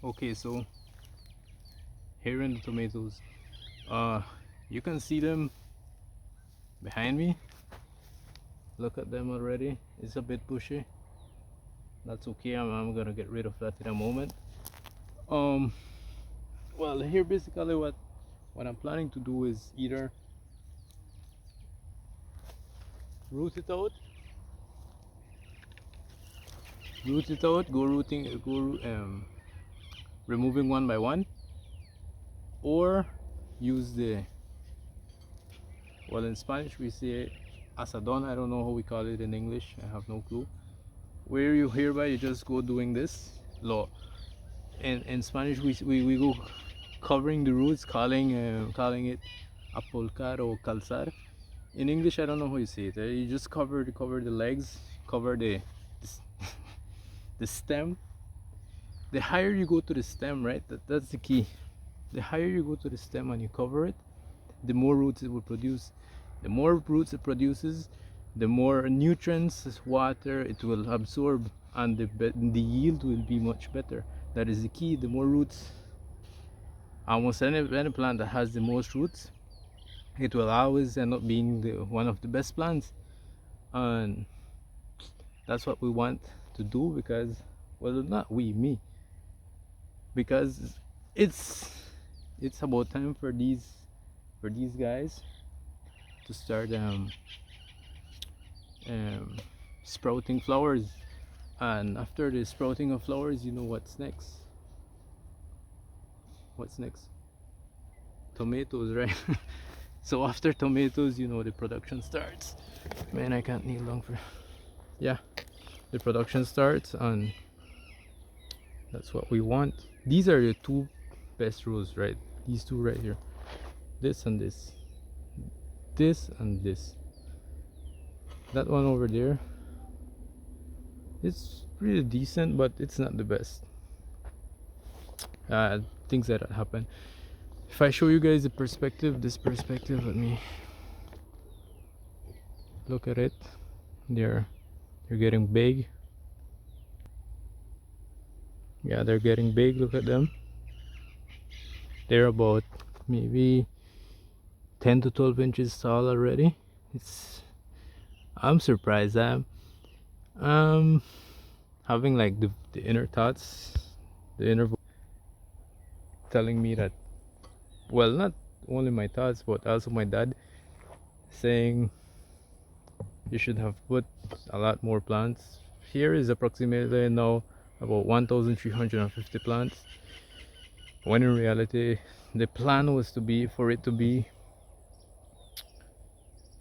Okay, so here in the tomatoes, you can see them behind me. Look at them already. It's a bit bushy. That's okay. I'm gonna get rid of that in a moment. Um, well, here basically what I'm planning to do is either root it out, go rooting, removing one by one, or use the, well, in Spanish we say asadón. I don't know how we call it in English. I have no clue. Where you hereby you just go doing this law. In Spanish we go covering the roots, calling it apolcar or calzar. In English I don't know how you say it. You just cover the legs, cover the the stem. The higher you go to the stem, right? That's the key. The higher you go to the stem and you cover it, the more roots it will produce. The more roots it produces, the more nutrients, water it will absorb, and the yield will be much better. That is the key. The more roots, almost any plant that has the most roots, it will always end up being one of the best plants. And that's what we want to do, because, well, not we, me, because it's about time for these guys to start sprouting flowers. And after the sprouting of flowers, you know what's next. Tomatoes, right? So after tomatoes, you know, the production starts. Man, I can't kneel long for, yeah, the production starts, and that's what we want. These are the two best rows, right? These two right here, this and this, this and this. That one over there, it's pretty decent, but it's not the best. Things like that happen. If I show you guys the perspective, this perspective, let me look at it. They're getting big. Yeah, they're getting big. Look at them. They're about maybe 10 to 12 inches tall already. I'm surprised. I'm having like the inner thoughts, the inner telling me that, well, not only my thoughts but also my dad saying you should have put a lot more plants. Here is approximately now about 1,350 plants, when in reality the plan was to be for it to be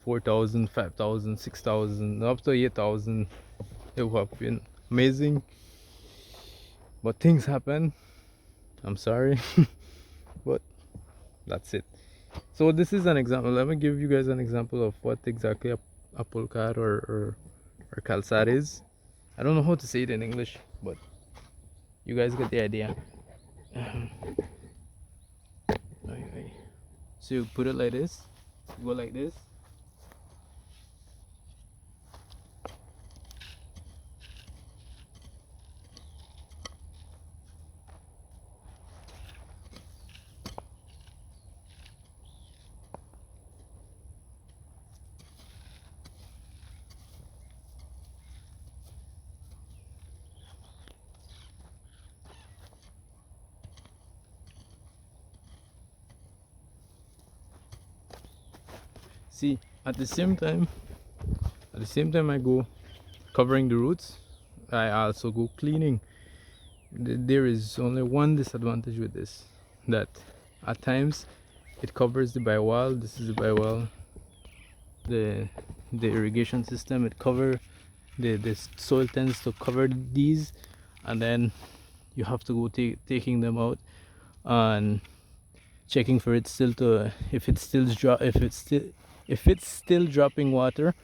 4,000, 5,000, 6,000, up to 8,000. It would have been amazing, but things happen. I'm sorry. But that's it. So this is an example. Let me give you guys an example of what exactly a polkar or calzar is. I don't know how to say it in English, but you guys get the idea. So you put it like this, go like this. See, at the same time I go covering the roots, I also go cleaning. There is only one disadvantage with this, that at times it covers the biwall. This is the biwall, the irrigation system. It cover the soil tends to cover these, and then you have to go taking them out and checking for it still to, if it's still dropping water,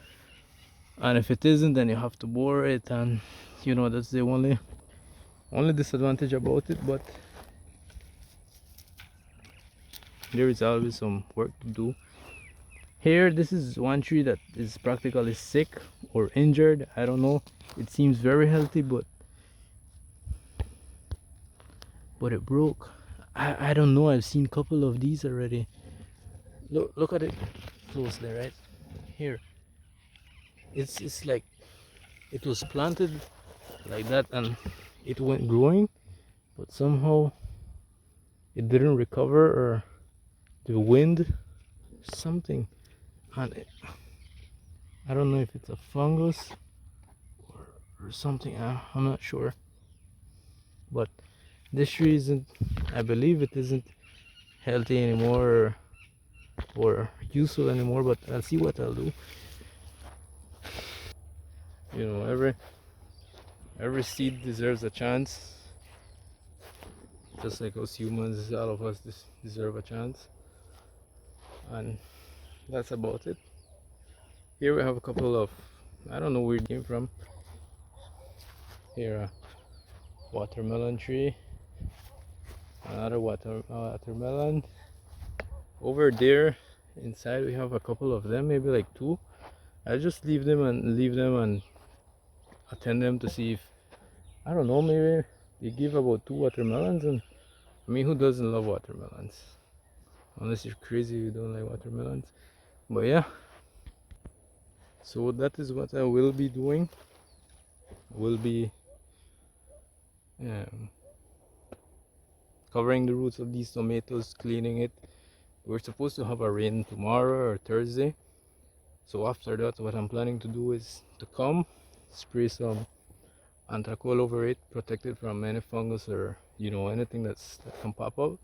and if it isn't, then you have to bore it. And you know, that's the only disadvantage about it, but there is always some work to do. Here, this is one tree that is practically sick or injured. I don't know, it seems very healthy, but but it broke. I don't know, I've seen a couple of these already. Look at it closely, right here. It's like it was planted like that and it went growing, but somehow it didn't recover, or the wind, something, and I don't know if it's a fungus or something. I'm not sure, but this tree isn't, I believe it isn't healthy anymore, or useful anymore, but I'll see what I'll do. You know, every seed deserves a chance, just like us humans, all of us deserve a chance, and that's about it. Here we have a couple of, I don't know where it came from. Here, a watermelon tree, another watermelon. Over there inside we have a couple of them, maybe like two. I just leave them and attend them to see if, I don't know, maybe they give about 2 watermelons. And I mean, who doesn't love watermelons? Unless you're crazy, you don't like watermelons. But yeah, so that is what I will be doing. Will be covering the roots of these tomatoes, cleaning it. We're supposed to have a rain tomorrow or Thursday, so after that what I'm planning to do is to come spray some Anthraquil over it, protect it from any fungus or, you know, anything that can pop out.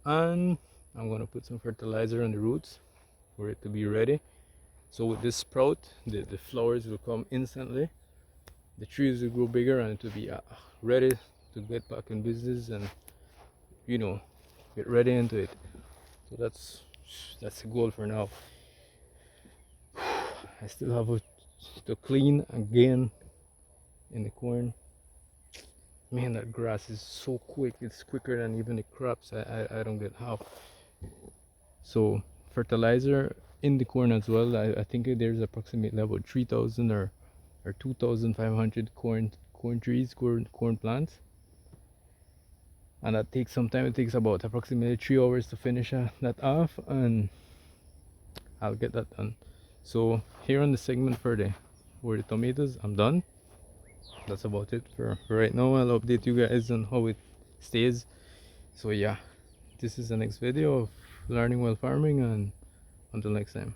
And I'm gonna put some fertilizer on the roots for it to be ready. So with this sprout, the flowers will come instantly, the trees will grow bigger, and it will be ready to get back in business and, you know, get ready into it. So that's the goal for now. I still have to clean again in the corn. Man, that grass is so quick. It's quicker than even the crops. I don't get how. So fertilizer in the corn as well. I think there's approximately about 3,000 or 2,500 corn trees, corn plants, and that takes some time. It takes about approximately 3 hours to finish that off, and I'll get that done. So here on the segment for the tomatoes, I'm done. That's about it for right now. I'll update you guys on how it stays. So yeah, this is the next video of learning while farming, and until next time.